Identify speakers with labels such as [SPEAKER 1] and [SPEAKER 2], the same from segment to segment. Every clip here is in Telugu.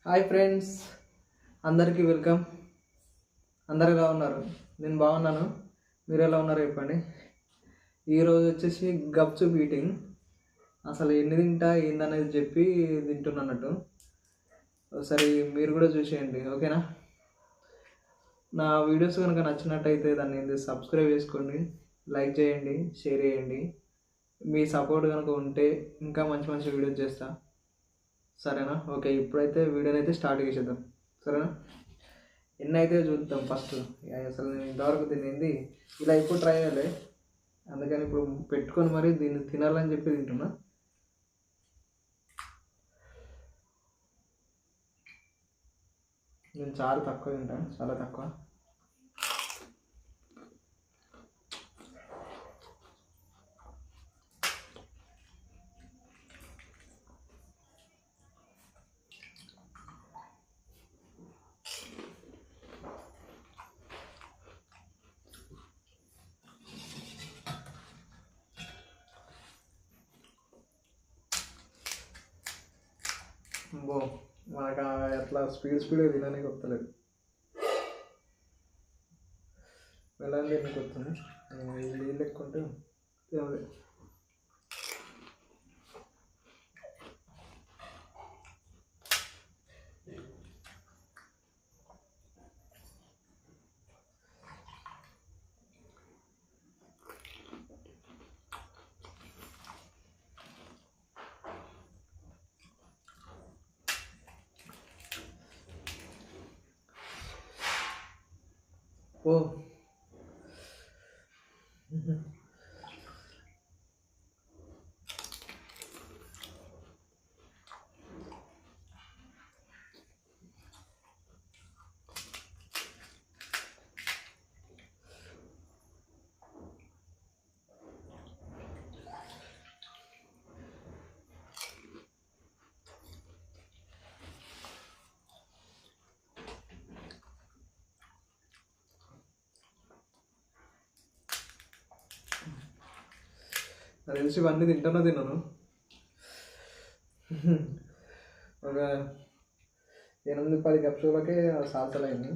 [SPEAKER 1] హాయ్ ఫ్రెండ్స్, అందరికీ వెల్కమ్. అందరు ఎలా ఉన్నారు? నేను బాగున్నాను. మీరు ఎలా ఉన్నారు చెప్పండి. ఈరోజు వచ్చేసి గప్చుప్ ఈటింగ్. అసలు ఎన్ని తింటా ఏందనేది చెప్పి తింటున్నట్టు. ఒకసారి మీరు కూడా చూసేయండి, ఓకేనా? నా వీడియోస్ కనుక నచ్చినట్టయితే దాన్ని సబ్స్క్రైబ్ చేసుకోండి, లైక్ చేయండి, షేర్ చేయండి. మీ సపోర్ట్ కనుక ఉంటే ఇంకా మంచి మంచి వీడియోస్ చేస్తా, సరేనా? ఓకే, ఇప్పుడైతే వీడియోని అయితే స్టార్ట్ చేసేద్దాం, సరేనా? ఎన్ని అయితే చూద్దాం ఫస్ట్. అసలు నేను ఇంతవరకు తినింది ఇలా ఇప్పుడు ట్రై చేయాలి, అందుకని ఇప్పుడు పెట్టుకొని మరి దీన్ని తినాలని చెప్పి తింటున్నా. నేను చాలా తక్కువ తింటాను, చాలా తక్కువ. బో, మనకు అట్లా స్పీడ్గా తినడానికి వస్తలేదు, వెళ్ళాలి తినడానికి వస్తుంది. నీళ్ళు ఎక్కువ ఉంటే తినాలి. ఓ నాకు తెలిసి ఇవన్నీ తిన్నాను. ఒక 8-10 కప్సులకే సాల్తలైంది.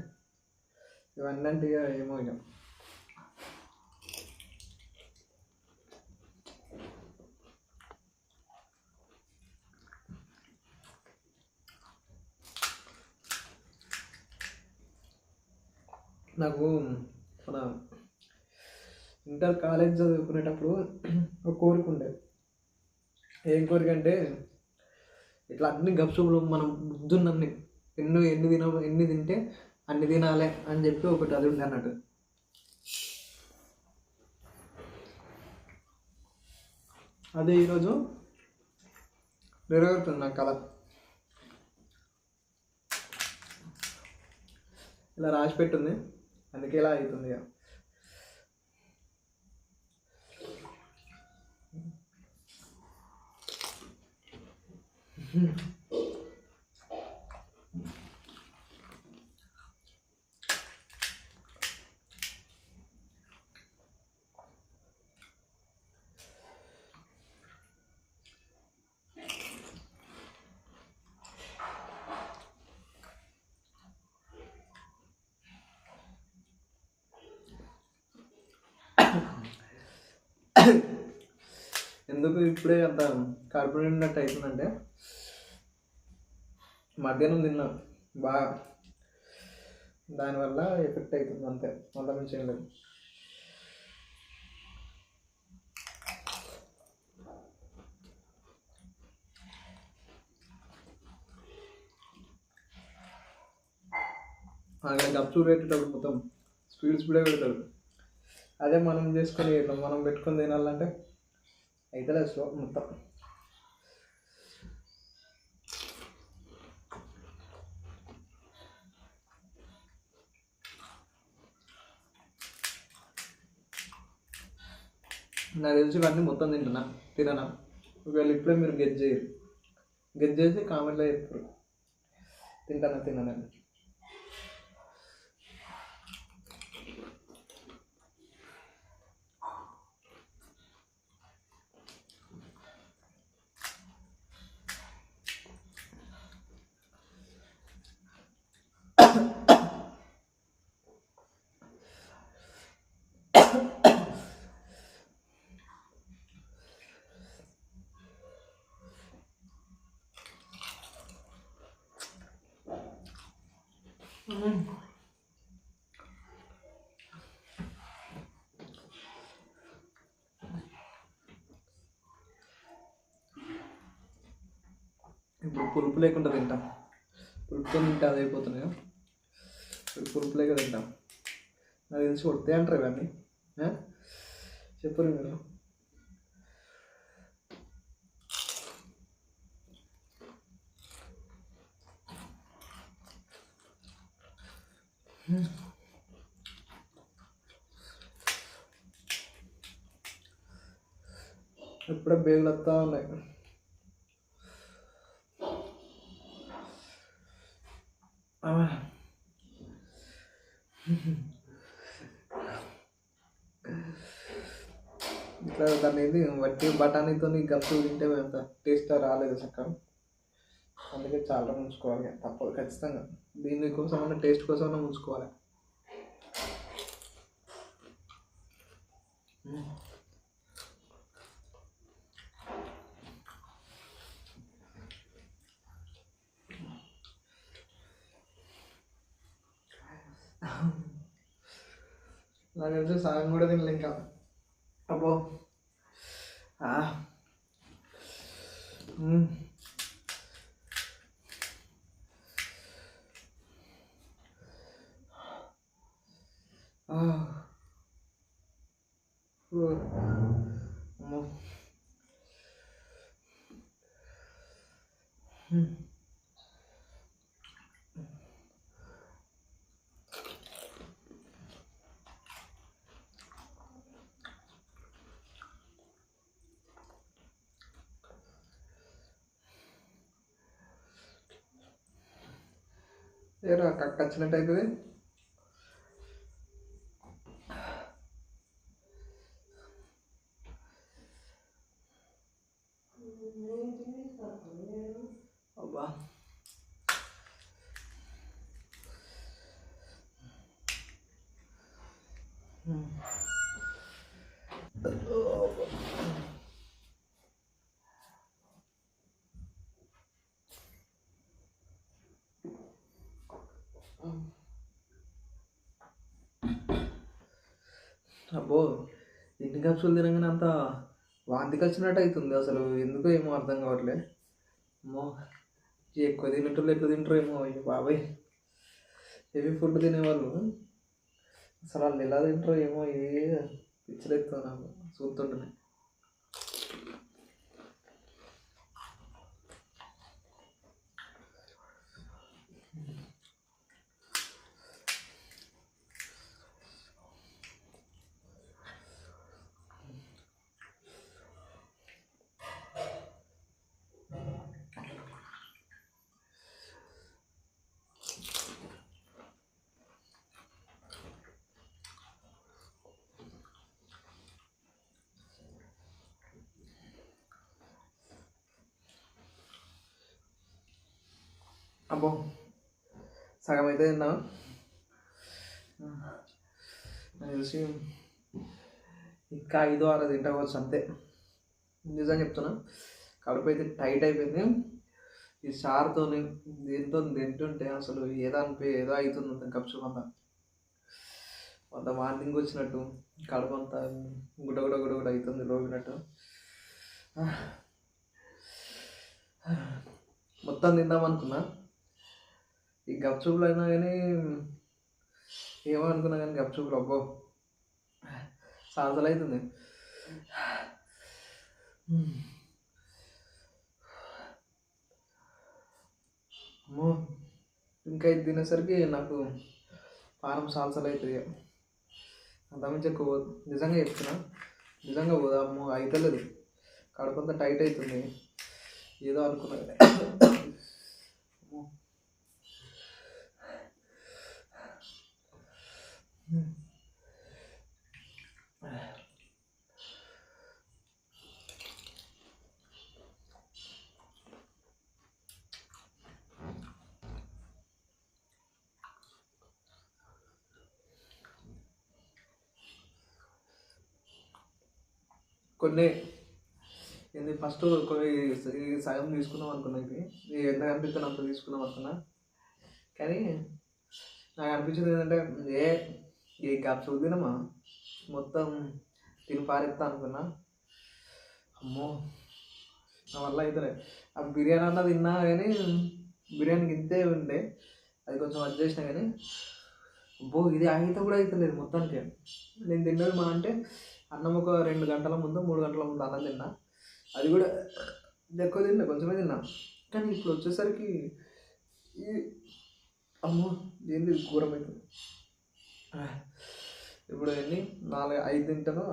[SPEAKER 1] ఇవన్నీ అంటే ఏమో ఇక. నాకు మన ఇంటర్ కాలేజ్ చదువుకునేటప్పుడు ఒక కోరిక ఉండేది. ఏం కోరిక అంటే ఇట్లా అన్ని గప్చుపులు మనం బుద్ధున్నన్ని ఎన్ని తింటే అన్ని తినాలి అని చెప్పి ఒకటి అది ఉండే అన్నట్టు. అదే ఈరోజు నెరవేరుతుంది నా కళ. ఇలా రాసి పెట్టుంది, అందుకే ఇలా అవుతుంది. ఎందుకు ఇప్పుడే అంత కడుపు నిండినట్టు అవుతుందంటే మధ్యాహ్నం తిన్నా బాగా, దానివల్ల ఎఫెక్ట్ అవుతుంది అంతే, మళ్ళీ నుంచి ఏం లేదు. అక్కడ గప్చూరు పెట్టేటప్పుడు మొత్తం స్పీడ్గా పెడతాడు. అదే మనం చేసుకొని మనం పెట్టుకొని తినాలంటే అయితే స్లో మొత్తం. నాకు తెలిసి ఇవన్నీ మొత్తం తిననా. ఒకవేళ ఇప్పుడే మీరు గెజ్ చేసి కామెంట్లో చెప్తారు తిన్నానని. ఇప్పుడు పులుపు లేకుండా తింటాం. పులుపుతో తింటే అది అయిపోతున్నాయి. ఇప్పుడు పులుపు లేక తింటాం. నాకు తెలిసి కొడితే అంటారు ఇవన్నీ. చెప్పరు మీరు. ఇప్పుడే బేగులు వస్తూ ఉన్నాయి. ఇట్లా దాన్ని ఏది వట్టి బఠానీతో గప్పు తింటే అంత టేస్ట్ రాలేదు చక్కగా. అందుకే చాలా ముంచుకోవాలి, తప్పదు ఖచ్చితంగా. దీనికోసం టేస్ట్ కోసం ముంచుకోవాలి. నాకు తెలిసి సగం కూడా తినలే ఇంకా. అబ్బో అమ్మో. ఏరా కక్క వచ్చినట్టు అవుతుంది. అబ్బా అబ్బో, ఎన్ని కప్సులు తినగానే అంత వాంతికి వచ్చినట్టు అవుతుంది. అసలు ఎందుకో ఏమో అర్థం కావట్లే. అమ్మో, ఎక్కువ తినేటోళ్ళు ఎట్లా తింటారు ఏమో. అయ్యో బాబాయ్, హెవీ ఫుడ్ తినేవాళ్ళు అసలు వాళ్ళు ఎలా తింటారో ఏమో. పిచ్చలేస్తుంది నాకు చూస్తుంటేనే. అబ్బో, సగం అయితే తిన్నా. నాకు తెలిసి ఇంకా 5-6 తింటావచ్చు అంతే. నిజంగా చెప్తున్నా, కడుపు అయితే టైట్ అయిపోయింది. ఈ చారుతో దీంతో తింటుంటే అసలు ఏదో అవుతుంది అంత కప్పు అంతా. అంత వాంతింగ్ వచ్చినట్టు, కడుపు అంతా గుడగుడ గుడగుడ అవుతుంది రోగినట్టు. మొత్తం తిందాం అనుకున్నా. ఈ గప్చుపులు అయినా కానీ ఏమో అనుకున్నా, కానీ గప్చుపులు అబ్బో సాల్సలు అవుతుంది. అమ్మో, ఇంకా ఇది తినేసరికి నాకు పానం సాల్సలు అవుతుంది. అంతమించి ఎక్కువ నిజంగా చెప్తున్నా, నిజంగా పోదా. అమ్మో అవుతలేదు, కడుపు అంతా టైట్ అవుతుంది. ఏదో అనుకున్నా. కొన్ని ఇది ఫస్ట్ కొన్ని సగం తీసుకుందాం అనుకున్నా. ఇది ఎంత కనిపిస్తుంది అంత తీసుకుందాం అనుకున్నా. కానీ నాకు అనిపించింది ఏంటంటే ఏ ఏ గప్చు తినమా మొత్తం తిని పారేస్తా అనుకున్నా. అమ్మో నా వల్ల అవుతలే. ఆ బిర్యానీ అన్న తిన్నా కానీ బిర్యానీకి ఇంతే ఉండే, అది కొంచెం అది చేసినా కానీ అబ్బో ఇది అయితే కూడా అవుతలేదు మొత్తానికి. నేను తిన్నది మా అంటే అన్నం ఒక 2 గంటల ముందు 3 గంటల ముందు అన్నం తిన్నా, అది కూడా ఎక్కువ తిన్నా, కొంచెమే తిన్నా. కానీ ఇప్పుడు వచ్చేసరికి ఈ అమ్మో ఏంది ఘోరం అవుతుంది. ఇప్పుడు ఎన్ని 4-5 తింటాను,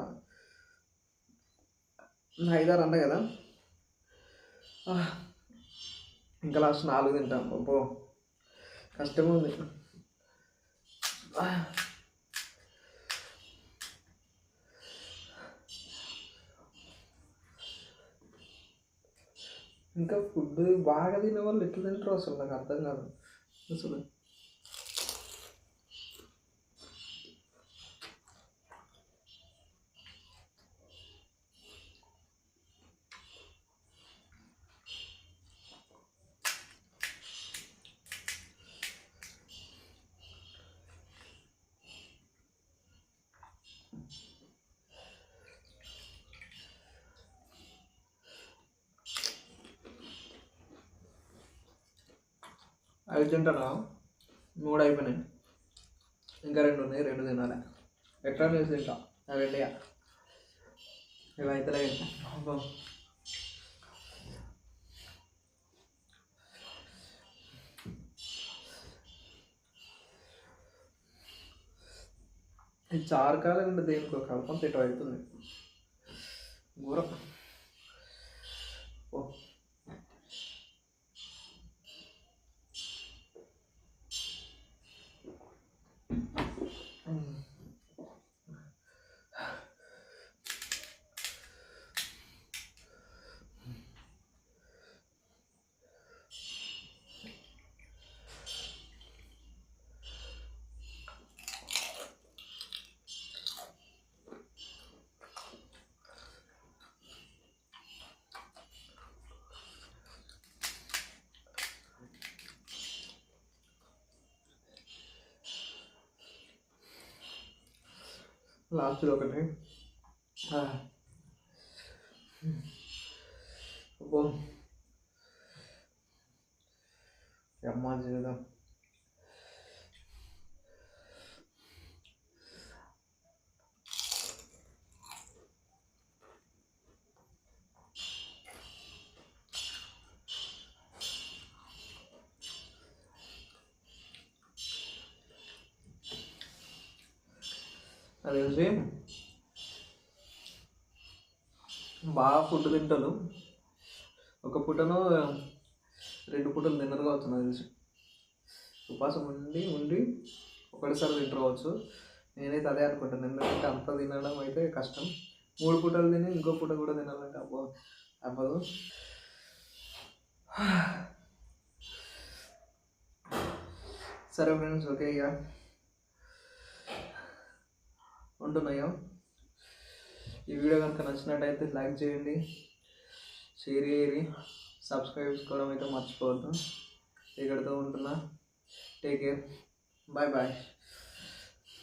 [SPEAKER 1] 5-6 అన్న కదా, ఇంకా లాస్ట్ 4 తింటాం. అబ్బో కష్టమే ఉంది. ఇంకా ఫుడ్ బాగా తినే వాళ్ళు ఎట్లా తింటారు అసలు నాకు అర్థం కాదు అసలు. అవి తింటారా? 3 అయిపోయినాయి, ఇంకా 2 ఉన్నాయి, 2 తినాలి. ఎట్లా వేసి తింటా అవి వెళ్ళిగా ఇవి అయితే ఈ చారు కాలం అంటే దేనికో కలపం తిట్ట అవుతుంది ఘోరం. ఓ లాస్ట్లో ఒకటి అబ్బో అమ్మ జీవితం. అది తెలిసి బాగా ఫుడ్ తింటారు, ఒక పూటను 2 పూటలు తినరు కావచ్చు నాకు తెలిసి. ఉపాసం ఉండి ఉండి ఒకటిసారి తింటారు కావచ్చు. నేనైతే అదే అనుకుంటాను, ఎందుకంటే అంత తినడం అయితే కష్టం. 3 పూటలు తిని ఇంకో పూట కూడా తినాలంటే అబ్బో అవ్వదు. సరే ఫ్రెండ్స్, ఓకే ఇక ఉంటున్నాయో. ఈ వీడియో కనుక నచ్చినట్టయితే లైక్ చేయండి, షేర్ చేయండి, సబ్స్క్రైబ్ చేసుకోవడం అయితే మర్చిపోవద్దు. ఇక్కడితో ఉంటున్నా. Take care, bye bye.